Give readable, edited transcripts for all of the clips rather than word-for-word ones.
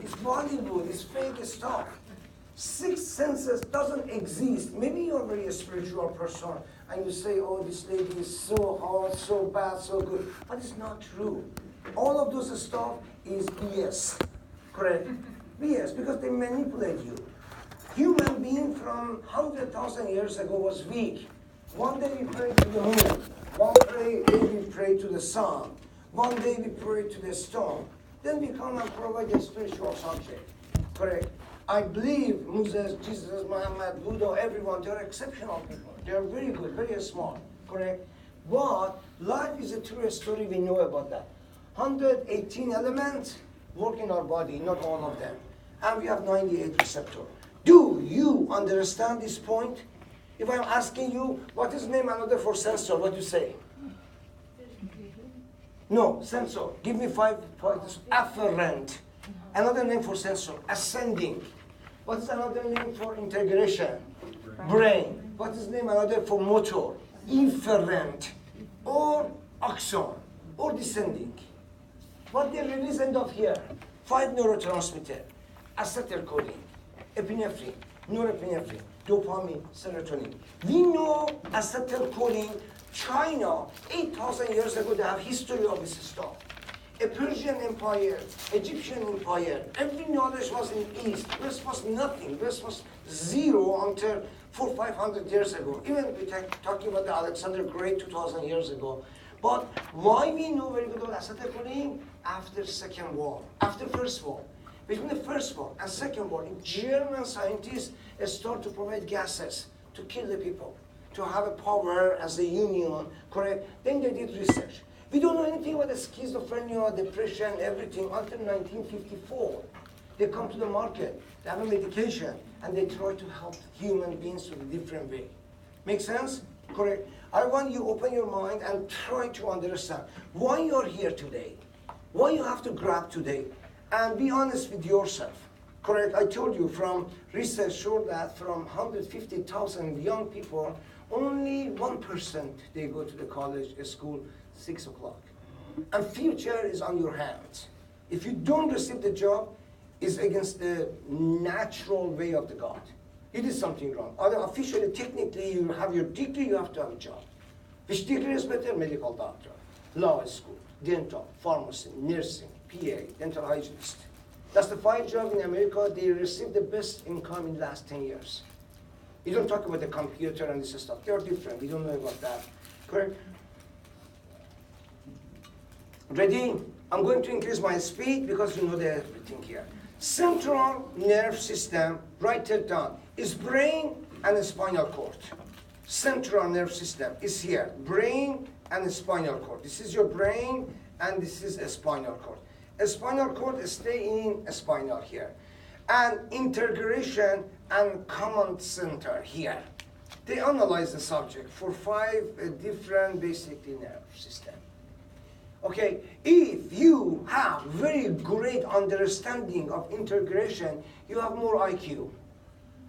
it's Bollywood, it's fake stuff. Six senses doesn't exist. Maybe you're a very spiritual person and you say, oh, this lady is so hot, so bad, so good. But it's not true. All of those stuff is BS, correct? BS, because they manipulate you. Human being from 100,000 years ago was weak. One day we prayed to the moon. One day we prayed to the sun. One day we prayed to the stone. Then we come and provide a spiritual subject, correct? I believe Moses, Jesus, Muhammad, Buddha, everyone, they're exceptional people. They're very good, very smart, correct? But life is a true story, we know about that. 118 elements work in our body, not all of them. And we have 98 receptors. Do you understand this point? If I'm asking you, what is name another for sensor, what do you say? No, sensor. Give me five points. Afferent. Another name for sensor, ascending. What's another name for integration? Brain. What is name another for motor? Efferent. Or axon. Or descending. What they release end up here? 5 neurotransmitter. Acetylcholine, epinephrine, norepinephrine, dopamine, serotonin. We know acetylcholine, China, 8,000 years ago, they have history of this stuff. A Persian empire, Egyptian empire, every knowledge was in East. West was nothing. West was zero until 400-500 years ago. Even we talking about the Alexander Great 2,000 years ago. But why we know very good about acetylcholine? After Second War, after First War. Between the First War and Second War, German scientists start to provide gases to kill the people, to have a power as a union, correct? Then they did research. We don't know anything about the schizophrenia, depression, everything until 1954. They come to the market, they have a medication, and they try to help human beings in a different way. Make sense? Correct? I want you to open your mind and try to understand why you're here today, why you have to grab today, and be honest with yourself. Correct? I told you from research showed that from 150,000 young people, only 1% they go to the college, school, 6 o'clock. And future is on your hands. If you don't receive the job, it's against the natural way of the God. You did something wrong. Either officially, technically, you have your degree, you have to have a job. Which degree is better? Medical doctor, law school, dental, pharmacy, nursing, PA, dental hygienist. That's the 5 jobs in America. They receive the best income in the last 10 years. You don't talk about the computer and this stuff. They're different. We don't know about that. Correct? Ready? I'm going to increase my speed because you know everything here. Central nerve system, write it down, is brain and spinal cord. Central nerve system is here. Brain and spinal cord. This is your brain and this is a spinal cord. A spinal cord stay in a spinal here. And integration and command center here. They analyze the subject for 5 different basically nerve systems. Okay, if you have very great understanding of integration, you have more IQ.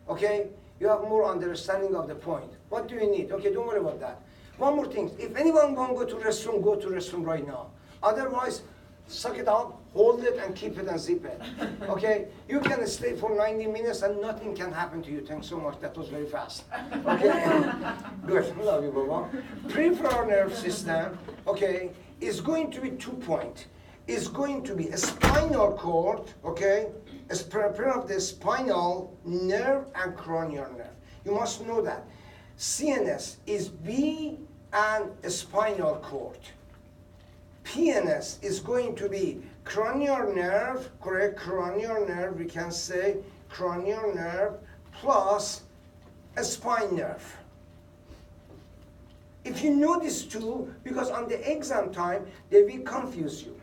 Okay, you have more understanding of the point. What do you need? Okay, don't worry about that. One more thing, if anyone wants to go to restroom right now. Otherwise, suck it out, hold it, and keep it and zip it. Okay? You can stay for 90 minutes and nothing can happen to you. Thanks so much. That was very fast. Okay? Good. Love you, Baba. Peripheral nerve system, okay, is going to be 2 points. Is going to be a spinal cord, okay, a pair of the spinal nerve and cranial nerve. You must know that. CNS is B and a spinal cord. PNS is going to be cranial nerve, correct? Cranial nerve, we can say cranial nerve plus a spine nerve. If you know these two, because on the exam time, they will confuse you.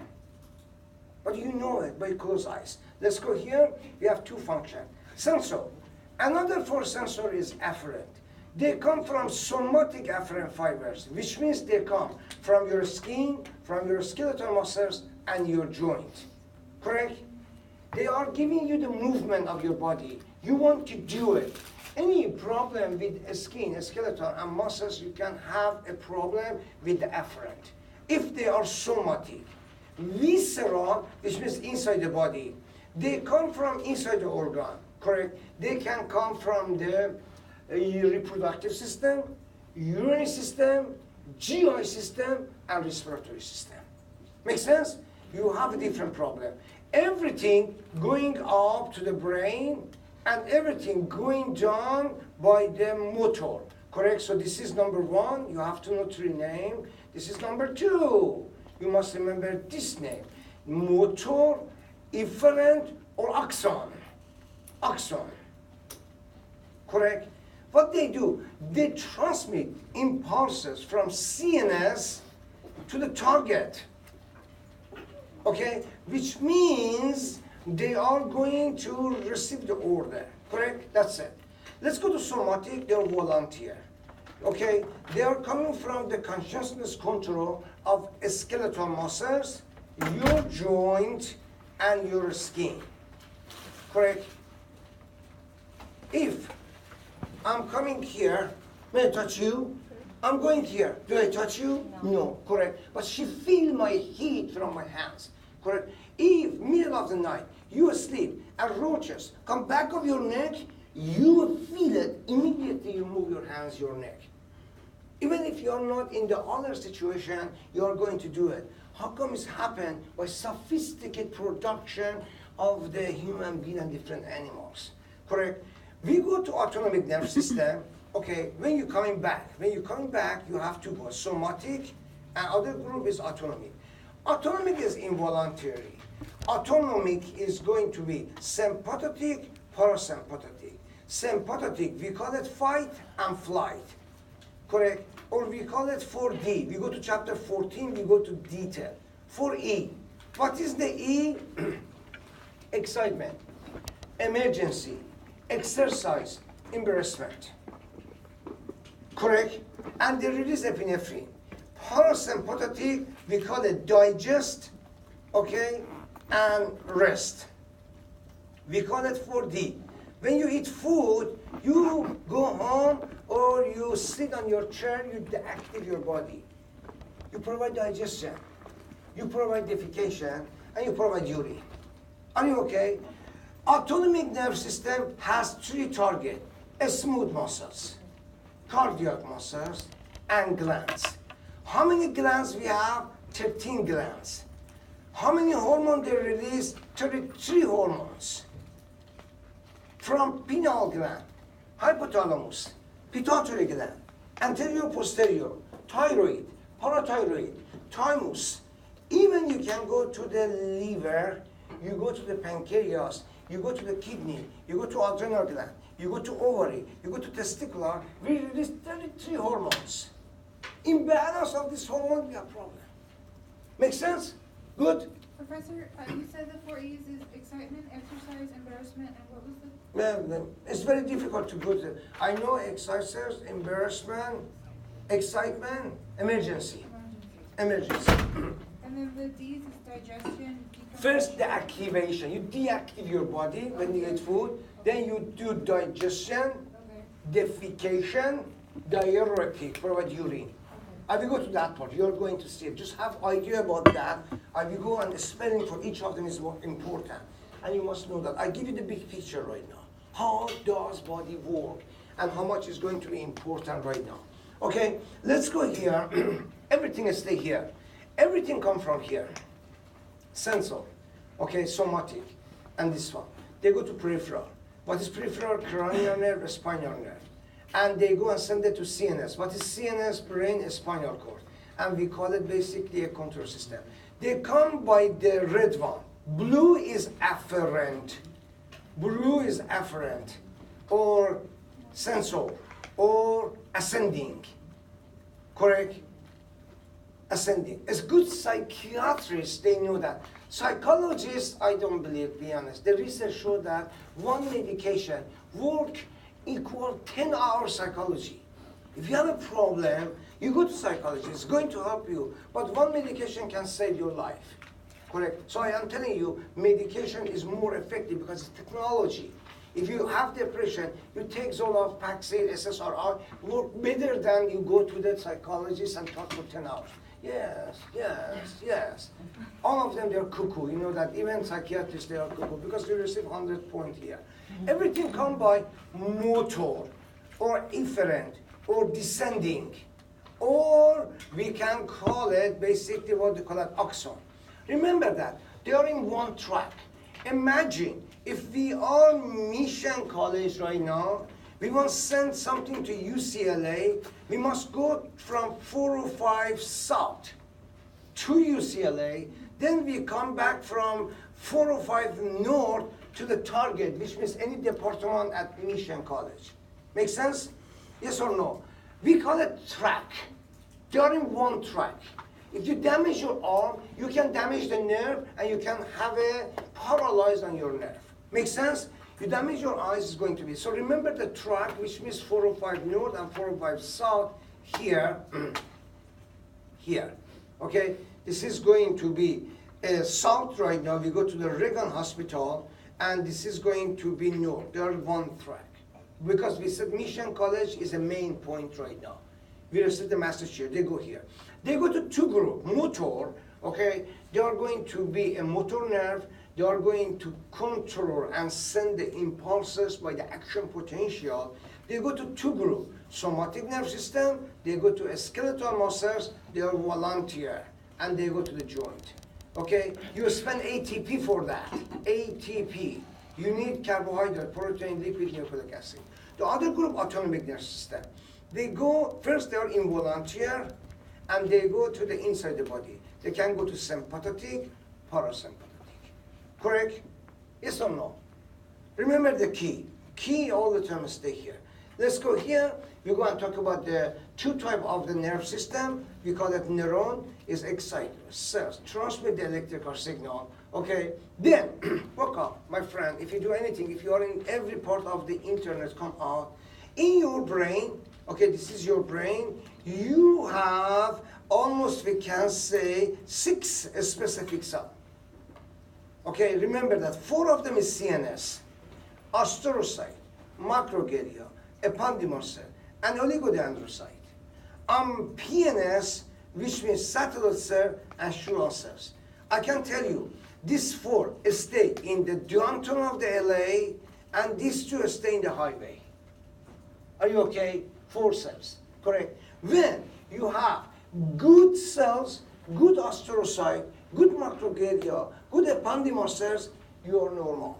But you know it by closed eyes. Let's go here. We have 2 functions. Sensor. Another 4 sensor is afferent. They come from somatic afferent fibers, which means they come from your skin, from your skeletal muscles, and your joint. Correct? They are giving you the movement of your body. You want to do it. Any problem with a skin, a skeleton, and muscles, you can have a problem with the afferent. If they are somatic, visceral, which means inside the body, They come from inside the organ, correct? They can come from the reproductive system, urinary system, GI system, and respiratory system. Make sense? You have a different problem. Everything going up to the brain and everything going down by the motor, correct? So this is number one, you have to know three names. This is number two, you must remember this name. Motor, efferent, or axon. Axon, correct? What they do, they transmit impulses from CNS to the target, okay? Which means they are going to receive the order, correct? That's it. Let's go to somatic, they're volunteer, okay? They are coming from the consciousness control of skeletal muscles, your joint, and your skin, correct? If I'm coming here, may I touch you? I'm going here, do I touch you? No, correct. But she feel my heat from my hands, correct? If middle of the night, you asleep, and roaches come back of your neck, you will feel it, immediately you move your hands, your neck. Even if you're not in the other situation, you're going to do it. How come it's happened? By sophisticated production of the human being and different animals, correct? We go to autonomic nervous system, okay, when you're coming back, you have to go somatic, and other group is autonomic. Autonomic is involuntary. Autonomic is going to be sympathetic, parasympathetic. Sympathetic, we call it fight and flight, correct? Or we call it 4D. We go to chapter 14, we go to detail. 4E. What is the E? Excitement, emergency, exercise, embarrassment, correct? And they release epinephrine. Parasympathetic, we call it digest, okay, and rest. We call it 4D. When you eat food, you go home or you sit on your chair, you deactivate your body. You provide digestion, you provide defecation, and you provide urine. Are you okay? Autonomic nervous system has three targets: smooth muscles, cardiac muscles, and glands. How many glands we have? 13 glands. How many hormones they release? 33 hormones. From pineal gland, hypothalamus, pituitary gland, anterior posterior, thyroid, parathyroid, thymus. Even you can go to the liver, you go to the pancreas, you go to the kidney, you go to adrenal gland, you go to ovary, you go to testicular, we release 33 hormones. Imbalance of this hormone, we have problem. Make sense? Good? Professor, you said the 4 E's is excitement, exercise, embarrassment, and what was the? Well, it's very difficult to go to. I know exercise, embarrassment, excitement, emergency. Emergency. And then the D's is digestion, First, the activation. You deactivate your body when you eat food. Then you do digestion, defecation, diuretic, provide urine. I will go to that part. You're going to see it. Just have idea about that. I will go, and the spelling for each of them is more important. And you must know that. I give you the big picture right now. How does body work and how much is going to be important right now. Okay, let's go here. Everything stay here. Everything come from here. Sensor, okay, somatic, and this one. They go to peripheral. What is peripheral? Cranial nerve, spinal nerve. And they go and send it to CNS. What is CNS? Brain, spinal cord. And we call it basically a control system. They come by the red one. Blue is afferent. Blue is afferent, or sensor, or ascending. Correct? Ascending. As good psychiatrists, they know that. Psychologists, I don't believe, be honest. The research showed that one medication work equal 10 hours psychology. If you have a problem, you go to psychologist, it's going to help you, but one medication can save your life. Correct? So I am telling you, medication is more effective because it's technology. If you have depression, you take Zoloft, Paxil, SSRI, work better than you go to the psychologist and talk for 10 hours. Yes. All of them, they're cuckoo. You know that even psychiatrists, they are cuckoo because they receive 100 points here. Everything comes by motor or efferent or descending. Or we can call it basically what they call it axon. Remember that they are in one track. Imagine if we are Mission College right now, we want to send something to UCLA, we must go from 405 south to UCLA, then we come back from 405 north to the target, which means any department at Mission College. Make sense? Yes or no? We call it track. They are in one track. If you damage your arm, you can damage the nerve and you can have a paralyzed on your nerve. Make sense? You damage your eyes, is going to be. So remember the track, which means 405 north and 405 south here, here. Okay? This is going to be south right now. We go to the Reagan Hospital, and this is going to be north. They are one track. Because we said Mission College is a main point right now. We received the message here. They go here. They go to two groups. Motor, okay? They are going to be a motor nerve. They are going to control and send the impulses by the action potential. They go to two groups. Somatic nerve system, they go to skeletal muscles, they are volunteer, and they go to the joint. Okay? You spend ATP for that. ATP. You need carbohydrate, protein, lipid, nucleic acid. The other group, autonomic nervous system. They go, first they are involunteer, and they go to the inside the body. They can go to sympathetic, parasympathetic. Correct? Yes or no? Remember the key. Key all the time stay here. Let's go here. We go and talk about the two types of the nerve system. We call it neuron is exciter, cells, transmit the electrical signal. Okay, then, wake up, my friend, if you do anything, if you are in every part of the internet, come out. In your brain, okay, this is your brain, you have almost, we can say, 6 specific cells. Okay, remember that 4 of them is CNS, astrocyte, macroglia, ependymal cell, and oligodendrocyte. PNS, which means satellite cell and Schwann cells. I can tell you, these 4 stay in the downtown of the LA, and these 2 stay in the highway. Are you okay? 4 cells, correct? When you have good cells, good astrocyte, good macroglia, good ependymal cells, you are normal.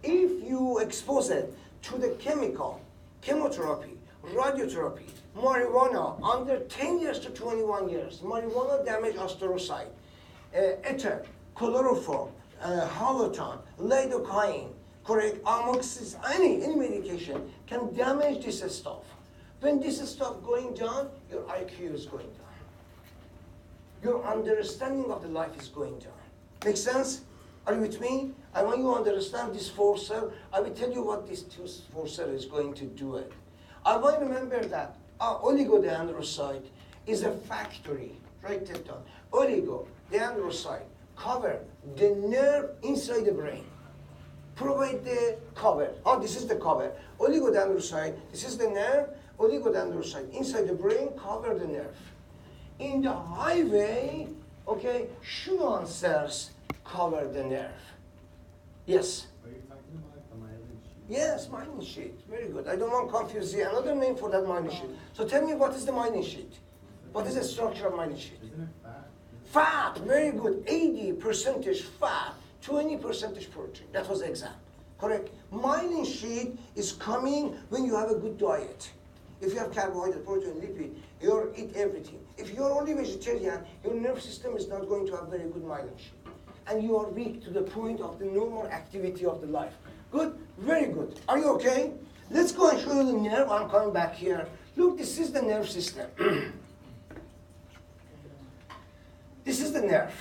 If you expose it to the chemical, chemotherapy, radiotherapy, marijuana, under 10 years to 21 years, marijuana damage astrocyte, ether, chloroform, halotan, lidocaine, correct, amoxicillin, any medication can damage this stuff. When this stuff going down, your IQ is going down. Your understanding of the life is going down. Make sense? Are you with me? I want you to understand this 4 cell. I will tell you what this 4 cell is going to do it. I want you to remember that oligodendrocyte is a factory. Write it down. Oligodendrocyte cover the nerve inside the brain. Provide the cover. Oh, this is the cover. Oligodendrocyte, this is the nerve. Oligodendrocyte inside the brain cover the nerve. In the highway, okay, Schwann cells cover the nerve. Yes? Are you talking about the myelin sheath? Yes, myelin sheath. Very good. I don't want to confuse you. Another name for that myelin sheath. So tell me, what is the myelin sheath? What is the structure of myelin sheath? Isn't it fat? Fat, very good. 80% fat, 20% protein. That was the exam. Correct? Myelin sheath is coming when you have a good diet. If you have carbohydrate, protein, lipid, you eat everything. If you're only vegetarian, your nerve system is not going to have very good myelin sheath. And you are weak to the point of the normal activity of the life. Good? Very good. Are you okay? Let's go and show you the nerve. I'm coming back here. Look, this is the nerve system. This is the nerve.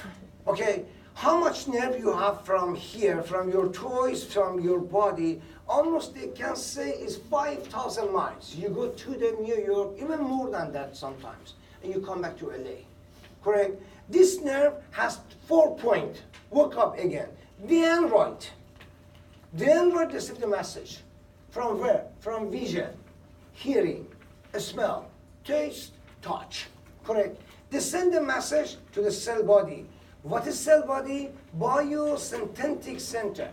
Okay? How much nerve you have from here, from your toes, from your body, almost they can say is 5,000 miles. You go to the New York, even more than that sometimes, and you come back to LA. Correct? This nerve has 4 points. Woke up again. The android. The android received the message. From where? From vision, hearing, smell, taste, touch. Correct? They send a message to the cell body. What is cell body? Biosynthetic center.